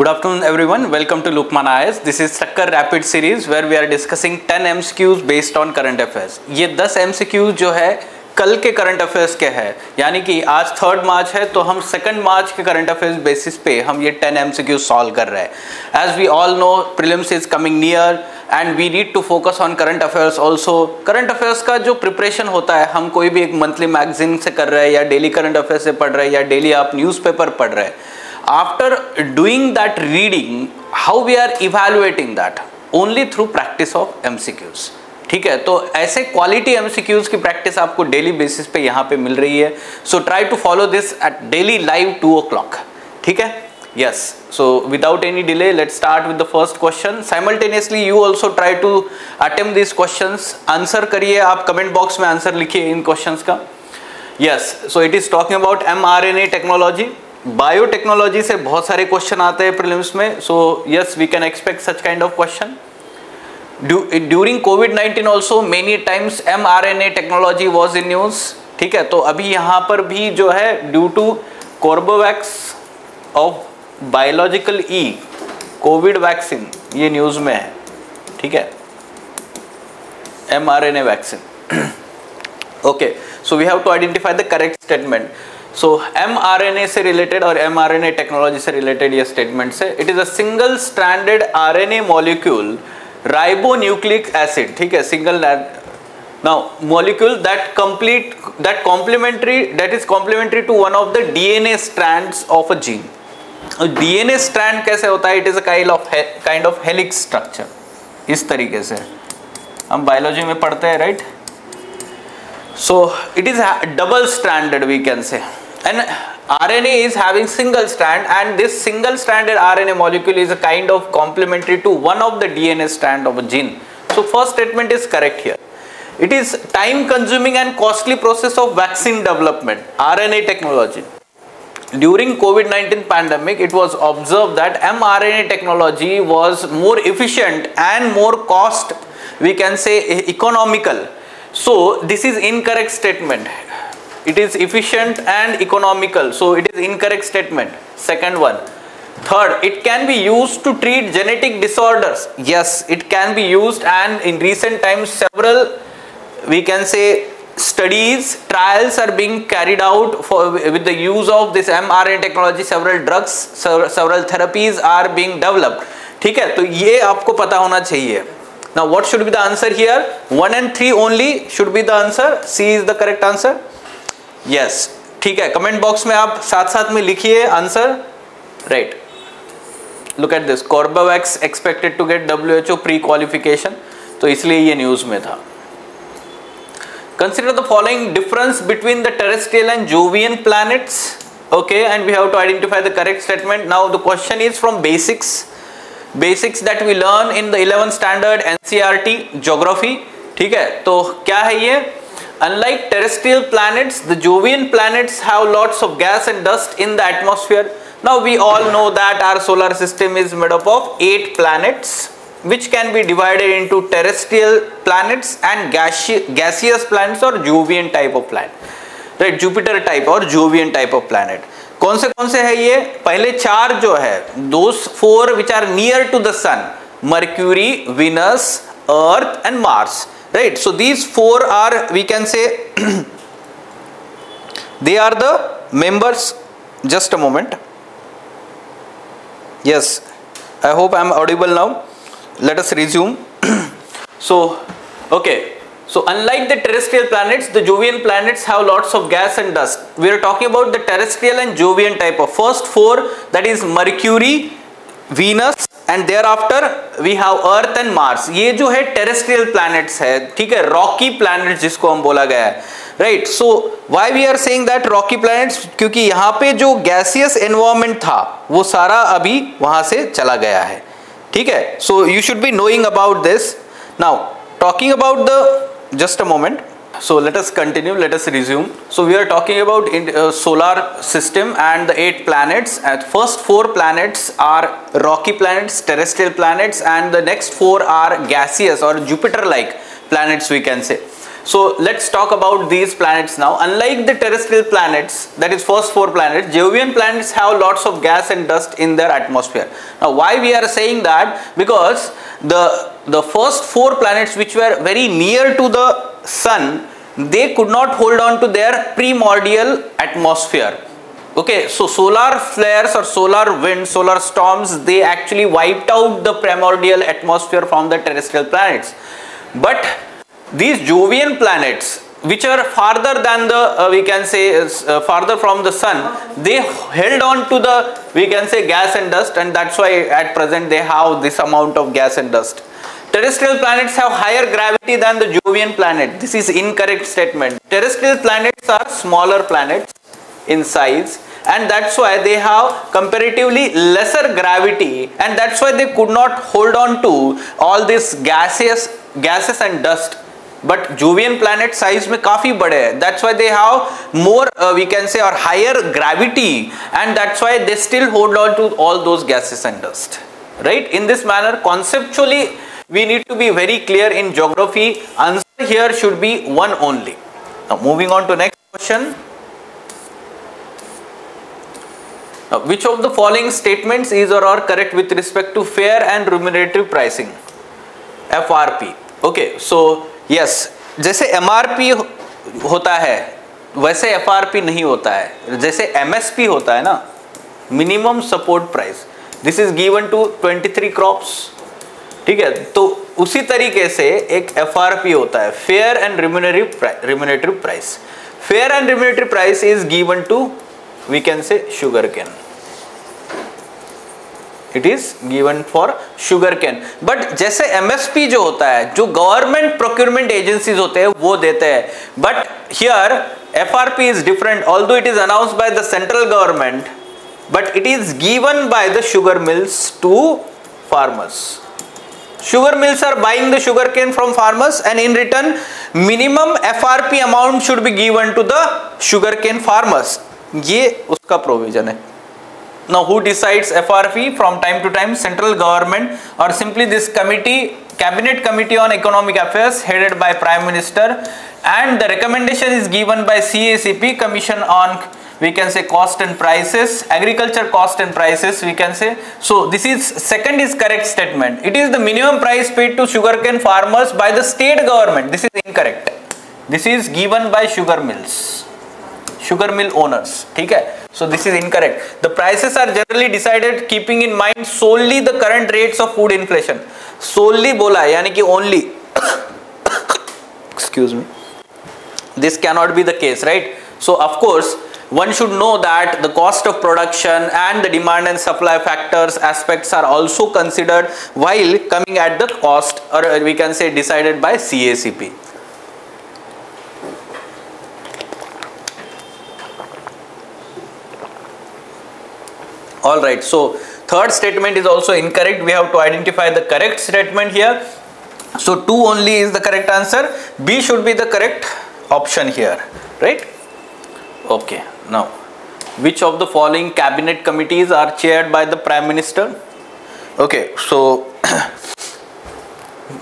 afternoon everyone, welcome to Lukman IAS. This is Takkar Rapid Series where we are discussing 10 MCQs based on current affairs. ये 10 MCQs जो है कल के current affairs के हैं, यानी कि आज 3 मार्च है तो हम 2 मार्च के करंट अफेयर्स बेसिस पे हम ये 10 MCQs सॉल्व कर रहे हैं. As we all know prelims is coming near and we need to focus on current affairs also. Current affairs का जो प्रिपरेशन होता है, हम कोई भी एक मंथली मैगजीन से कर रहे हैं या डेली करंट अफेयर्स से पढ़ रहे हैं या डेली आप न्यूज़पेपर पढ़ रहे हैं. After doing that reading, how we are evaluating that? Only through practice of MCQs. ठीक है, तो ऐसे क्वालिटी MCQs की प्रैक्टिस आपको डेली बेसिस पे यहाँ पे मिल रही है. So try to follow this at daily live 2 o'clock. ठीक है, yes. So without any delay, let's start with the first question. Simultaneously, you also try to attempt these questions. Answer करिए, आप कमेंट बॉक्स में answer लिखिए इन questions का. Yes, so it is talking about mRNA technology. Biotechnology से बहुत सारे question आते हैं प्रीलिम्स में. So yes, we can expect such kind of question. During कोविड-19 also many times mRNA technology was in news. ठीक है, तो अभी यहाँ पर भी जो है due to Corbevax of biological covid vaccine, ये न्यूज में है. ठीक है, mRNA vaccine. Okay, so we have to identify the correct statement. So mRNA से रिलेटेड और mRNA टेक्नोलॉजी से रिलेटेड ये स्टेटमेंट है. It is a single stranded RNA molecule ribonucleic acid. ठीक है, single now molecule that is complementary to one of the DNA strands of a gene. DNA strand कैसे होता है? It is a kind of helix structure. इस तरीके से हम biology में पढ़ते हैं, right? So it is double stranded, we can say, and RNA is having single strand, and this single stranded RNA molecule is a kind of complementary to one of the DNA strand of a gene. So first statement is correct here. It is time consuming and costly process of vaccine development, RNA technology. During COVID-19 pandemic, it was observed that mRNA technology was more efficient and more cost, we can say, economical. So this is incorrect statement. It is efficient and economical, so it is incorrect statement. Second one. Third, it can be used to treat genetic disorders. Yes, it can be used, and in recent times several, we can say, studies, trials are being carried out with the use of this mRNA technology. Several drugs, several therapies are being developed. ठीक है, तो ये आपको पता होना चाहिए. Now what should be the answer here? 1 and 3 only should be the answer. C is the correct answer. Yes. ठीक है, कमेंट बॉक्स में आप साथ साथ में लिखिए answer. Right, look at this. Corbevax expected to get WHO pre qualification, तो इसलिए ये न्यूज में था. Consider the following difference between the terrestrial and Jovian planets. Okay, and we have to identify the correct statement. Now the question is from basics that we learn in the 11th standard NCERT geography. ठीक है, तो क्या है ये? Unlike terrestrial planets, the Jovian planets have lots of gas and dust in the atmosphere. Now we all know that our solar system is made up of 8 planets, which can be divided into terrestrial planets and gaseous planets or Jovian type of planet. Right, Jupiter type or Jovian type of planet. कौन से है ये? पहले 4 जो है, those 4 which are near to the sun: Mercury, Venus, Earth and Mars. Right, so these 4 are, we can say, they are the members. Just a moment. Yes, I hope I am audible now. Let us resume. So okay, so unlike the terrestrial planets, the Jovian planets have lots of gas and dust. We are talking about the terrestrial and Jovian type of first 4, that is Mercury, Venus, and thereafter we have Earth and Mars. ये जो है terrestrial planets है. ठीक है, rocky planets जिसको हम बोला गया है. Right, so why we are saying that rocky planets? क्योंकि यहाँ पे जो gaseous environment था वो सारा अभी वहाँ से चला गया है. ठीक है, so you should be knowing about this. Now talking about the, just a moment. So let us continue, let us resume. So we are talking about solar system and the 8 planets. And first 4 planets are rocky planets, terrestrial planets, and the next 4 are gaseous or Jupiter like planets, we can say. So let's talk about these planets now. Unlike the terrestrial planets, that is first 4 planets, Jovian planets have lots of gas and dust in their atmosphere. Now why we are saying that? Because the first 4 planets which were very near to the sun, they could not hold on to their primordial atmosphere. Okay, so solar flares or solar winds, solar storms, they actually wiped out the primordial atmosphere from the terrestrial planets. But these Jovian planets, which are farther than the we can say farther from the sun, they held on to the, we can say, gas and dust, and that's why at present they have this amount of gas and dust. Terrestrial planets have higher gravity than the Jovian planet. This is incorrect statement. Terrestrial planets are smaller planets in size, and that's why they have comparatively lesser gravity, and that's why they could not hold on to all this gases and dust. But Jovian planet size में काफी बड़े हैं, that's why they have more we can say or higher gravity, and that's why they still hold on to all those gases and dust, right? In this manner, conceptually we need to be very clear in geography. Answer here should be one only. Now moving on to next question. Which of the following statements is or are correct with respect to fair and remunerative pricing, FRP? Okay, so yes, जैसे MRP होता है वैसे FRP नहीं होता है. जैसे MSP होता है ना, minimum support price, this is given to 23 crops, ठीक है. तो उसी तरीके से एक FRP होता है, fair and remunerative price. Fair and remunerative price is given to, we can say, sugarcane. It is given for sugarcane. But जैसे MSP जो होता है, जो गवर्नमेंट प्रोक्योरमेंट एजेंसीज होते हैं वो देते हैं. But here FRP is different. Although it is announced by the central government, but it is given by the sugar mills to farmers. Sugar mills are buying the sugarcane from farmers, and in return minimum FRP amount should be given to the sugarcane farmers. ये उसका provision है. Now who decides FRP from time to time? Central government, or simply this committee, cabinet committee on economic affairs headed by Prime Minister, and the recommendation is given by CACP, Commission on, we can say, cost and prices, agriculture cost and prices, we can say. So this is, second is correct statement. It is the minimum price paid to sugarcane farmers by the state government. This is incorrect. This is given by sugar mills, sugar mill owners, ठीक है. So this is incorrect. The prices are generally decided keeping in mind solely the current rates of food inflation. Solely बोला है, यानी कि only. Excuse me. This cannot be the case, right? So of course one should know that the cost of production and the demand and supply factors aspects are also considered while coming at the cost, or we can say decided by CACP. All right, so third statement is also incorrect. We have to identify the correct statement here. So 2 only is the correct answer. B should be the correct option here, right? Okay, now which of the following cabinet committees are chaired by the Prime Minister? Okay, so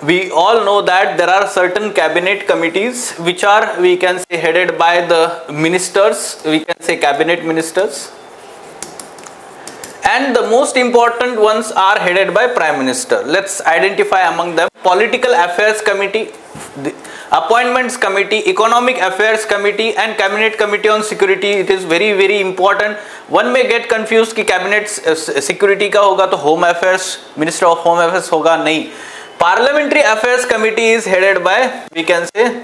we all know that there are certain cabinet committees which are, we can say, headed by the ministers, we can say cabinet ministers. And the most important ones are headed by Prime Minister. Let's identify among them. Political Affairs Committee, the Appointments Committee, Economic Affairs Committee, and Cabinet Committee on Security. It is very very important. One may get confused कि Cabinet Security का होगा तो Home Affairs, Minister of Home Affairs होगा, नहीं. Parliamentary Affairs Committee is headed by, we can say,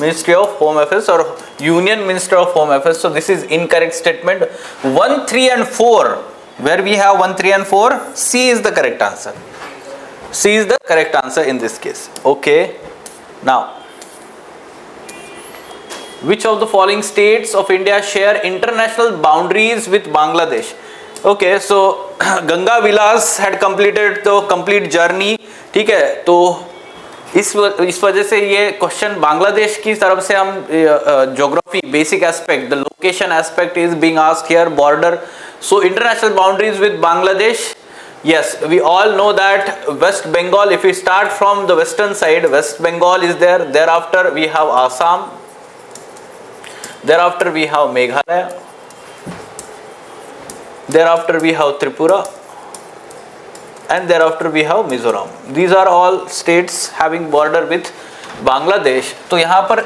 Ministry of Home Affairs or Union Minister of Home Affairs. So this is incorrect statement. 1, 3 and 4, where we have 1, 3 and 4, C is the correct answer. C is the correct answer in this case. Okay, now which of the following states of India share international boundaries with Bangladesh? Okay, so Ganga Vilas had completed the complete journey, ठीक है. तो इस वजह से ये question Bangladesh की तरफ से हम geography basic aspect, the location aspect is being asked here, border. So international boundaries with Bangladesh, Yes, we all know that West Bengal, if we start from the western side, West Bengal is there, thereafter we have Assam, thereafter we have Meghalaya, thereafter we have Tripura, and thereafter we have Mizoram. These are all states having border with Bangladesh. तो यहाँ पर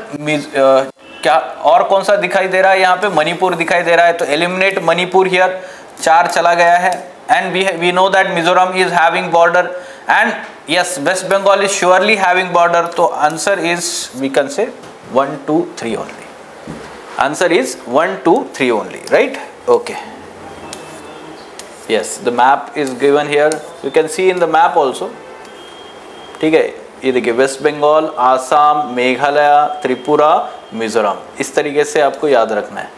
क्या और कौन सा दिखाई दे रहा है? यहाँ पे मणिपुर दिखाई दे रहा है, तो एलिमिनेट मणिपुर हियर, 4 चला गया है. And we know that Mizoram is having border, and yes, West Bengal is surely having border. So answer is, we can say 1, 2, 3 only. Answer is 1, 2, 3 only, right? Okay. Yes, the map is given here. You can see in the map also. ठीक है, ये देखिए waste Bengal, Assam, Meghalaya, Tripura, Mizoram. इस तरीके से आपको याद रखना है.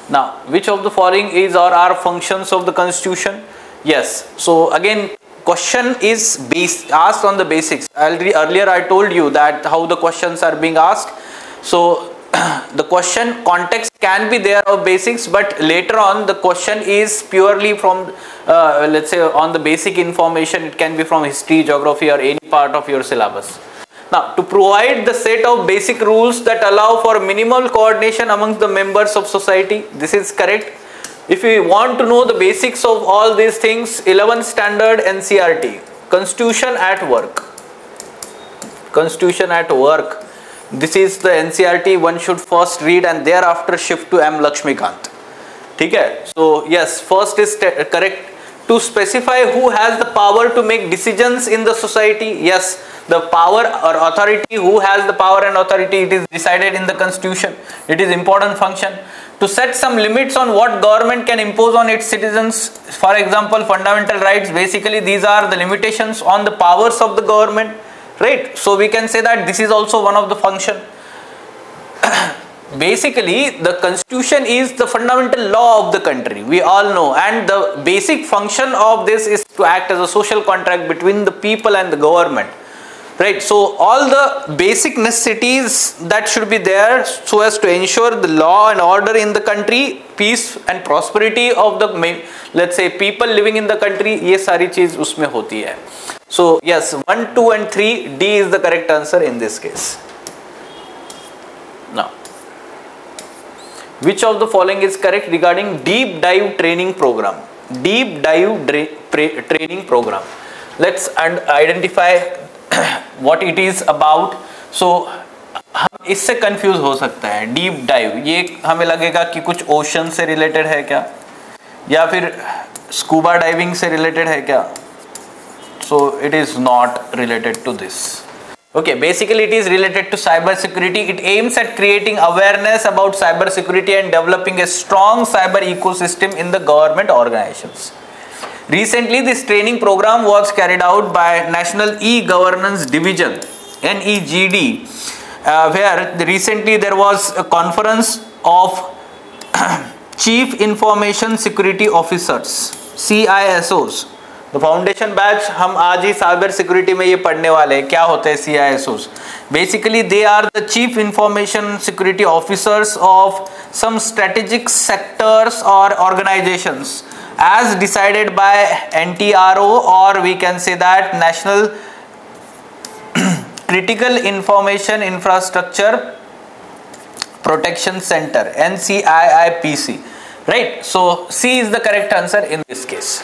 Now, which of the following is or are functions of the constitution? Yes, so again question is asked on the basics. Earlier I told you that how the questions are being asked. So the question context can be there of basics, but later on the question is purely from let's say on the basic information. It can be from history, geography, or any part of your syllabus. Now, to provide the set of basic rules that allow for minimal coordination amongst the members of society, this is correct. If we want to know the basics of all these things, 11th standard NCERT, Constitution at Work. Constitution at Work. This is the NCERT one should first read and thereafter shift to M. Lakshmikant. ठीक है? So yes, first is correct. To specify who has the power to make decisions in the society. Yes, the power or authority, who has the power and authority, it is decided in the Constitution. It is important function. To set some limits on what government can impose on its citizens. For example, fundamental rights, basically these are the limitations on the powers of the government, right? So we can say that this is also one of the function. Basically the Constitution is the fundamental law of the country, we all know, and the basic function of this is to act as a social contract between the people and the government, right? So all the basic necessities that should be there so as to ensure the law and order in the country, peace and prosperity of the, let's say, people living in the country, ये सारी चीज उसमें होती है. So yes, 1, 2 and 3, D is the correct answer in this case. Now, which of the following is correct regarding deep dive training program? Deep dive training program. Let's identify what it is about. So हम इससे confuse हो सकता है. Deep dive, ये हमें लगेगा कि कुछ ओशन से रिलेटेड है क्या, या फिर स्कूबा डाइविंग से रिलेटेड है क्या. So it is not related to this. Okay, basically it is related to cyber security. It aims at creating awareness about cyber security and developing a strong cyber ecosystem in the government organizations. Recently this training program was carried out by National E-Governance Division, NEGD, where recently there was a conference of Chief Information Security Officers, CISOs. तो foundation batch हम आज ही cyber security में ये पढ़ने वाले हैं. क्या होते हैं CISOs? Basically they are the chief information security officers of some strategic sectors और organisations as decided by NTRO, or we can say that National Critical Information Infrastructure Protection Center, NCIIPC, right? So C is the correct answer in this case.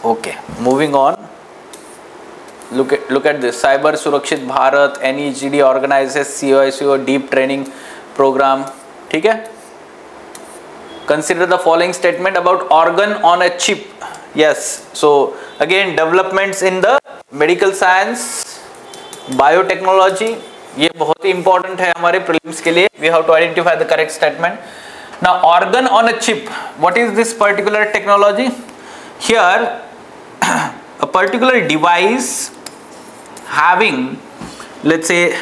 Okay, moving on. Look at this. Cyber Surakshit Bharat, NEGD organizes CISO deep training program. ठीक है? Consider the following statement about organ on a chip. Yes. So again, developments in the medical science, biotechnology. ये बहुत ही important है हमारे prelims के लिए. We have to identify the correct statement. Now, organ on a chip. What is this particular technology? Here, a particular device having, let's say,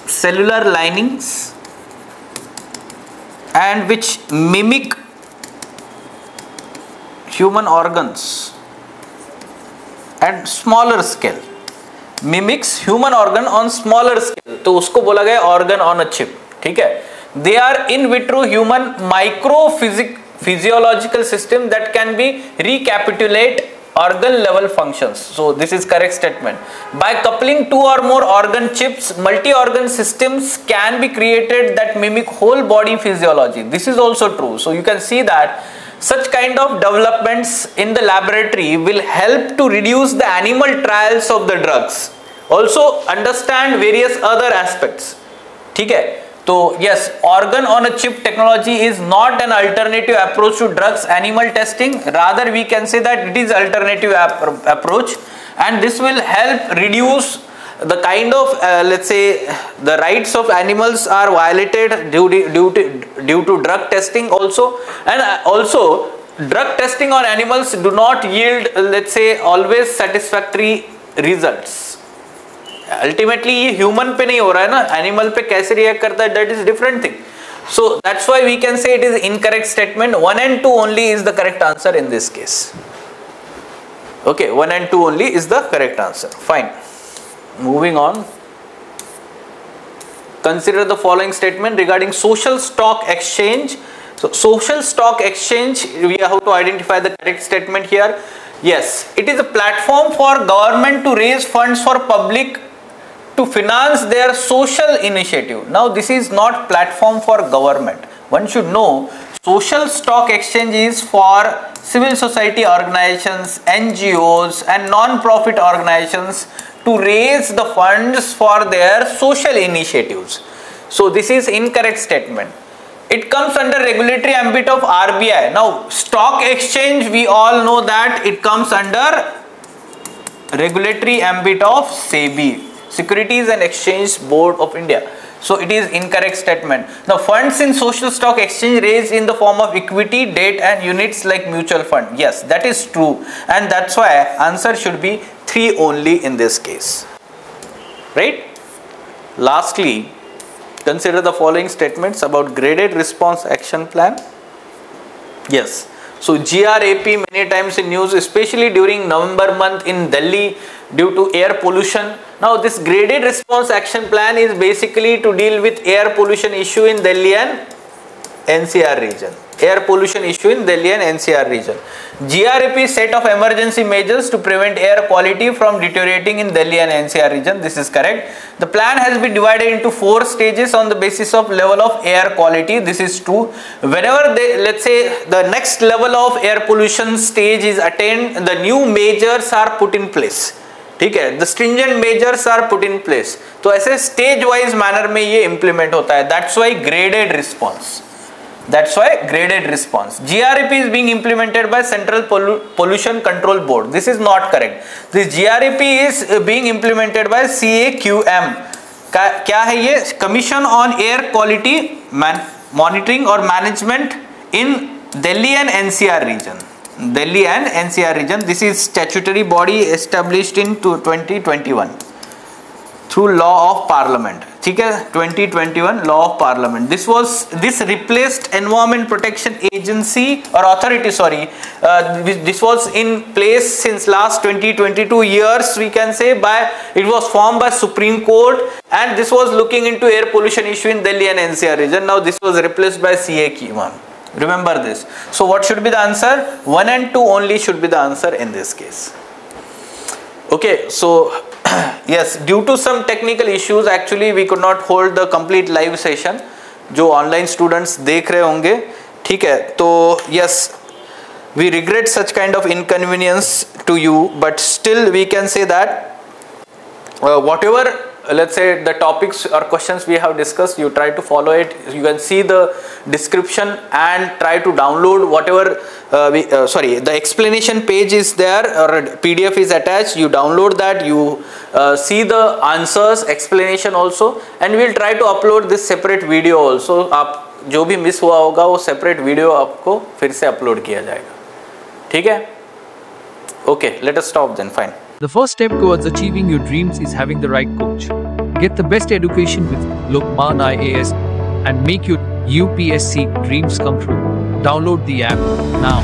cellular linings and which mimic human organs at smaller scale. Mimics human organ on smaller scale. तो उसको बोला गया organ on a chip. ठीक है? They are in vitro human microphysiological system that can be recapitulate organ level functions. So this is correct statement. By coupling two or more organ chips, multi-organ systems can be created that mimic whole body physiology. This is also true. So you can see that such kind of developments in the laboratory will help to reduce the animal trials of the drugs. Also understand various other aspects. ठीक है, तो yes, organ on a chip technology is not an alternative approach to drugs animal testing. Rather, we can say that it is alternative approach, and this will help reduce the kind of let's say the rights of animals are violated due to drug testing also, and also drug testing on animals do not yield let's say always satisfactory results. Ultimately ये human पे नहीं हो रहा है ना, animal पे कैसे react करता है, that is different thing. So that's why we can say it is incorrect statement. 1 and 2 only is the correct answer in this case. Okay, 1 and 2 only is the correct answer. Fine. Moving on. Consider the following statement regarding social stock exchange. So social stock exchange, we have to identify the correct statement here. Yes, it is a platform for government to raise funds for public to finance their social initiative. Now this is not platform for government. One should know social stock exchange is for civil society organizations, NGOs and non-profit organizations to raise the funds for their social initiatives. So this is incorrect statement. It comes under regulatory ambit of RBI. Now stock exchange, we all know that it comes under regulatory ambit of SEBI, Securities and Exchange Board of India. So it is incorrect statement. Now funds in social stock exchange raised in the form of equity, debt and units like mutual fund. Yes, that is true, and that's why answer should be 3 only in this case. Right? Lastly, consider the following statements about graded response action plan. Yes. So GRAP many times in news, especially during November month in Delhi due to air pollution. Now this graded response action plan is basically to deal with air pollution issue in Delhi and NCR region. Air pollution issue in Delhi and NCR region. GRAP set of emergency measures to prevent air quality from deteriorating in Delhi and NCR region. This is correct. The plan has been divided into 4 stages on the basis of level of air quality. This is true. Whenever they, let's say the next level of air pollution stage is attained, the new measures are put in place. ठीक है, the stringent measures are put in place. तो ऐसे stage wise manner में ये implement होता है. That's why graded response. That's why graded response. GRAP is being implemented by Central Pollution Control Board. This is not correct. This GRAP is being implemented by CAQM. क्या है ये? Commission on Air Quality Monitoring or Management in Delhi and NCR region. Delhi and NCR region. This is statutory body established in 2021 through law of parliament. ठीक है, 2021 law of parliament. This replaced Environment Protection Agency or authority. Sorry, this was in place since last 22 years. We can say it was formed by Supreme Court, and this was looking into air pollution issue in Delhi and NCR region. Now this was replaced by CAQM. Remember this. So what should be the answer? 1 and 2 only should be the answer in this case. Okay, so yes, due to some technical issues actually we could not hold the complete live session. जो online students देख रहे होंगे, ठीक है, तो yes, we regret such kind of inconvenience to you, but still we can say that whatever let's say the topics or questions we have discussed, you try to follow it. You can see the description and try to download whatever the explanation page is there, or PDF is attached. You download that, you see the answers, explanation also, and we will try to upload this separate video also. आप जो भी miss हुआ होगा वो separate video आपको फिर से upload किया जाएगा. ठीक है? Okay, let us stop then. Fine. The first step towards achieving your dreams is having the right coach. Get the best education with Lokman IAS and make your UPSC dreams come true. Download the app now.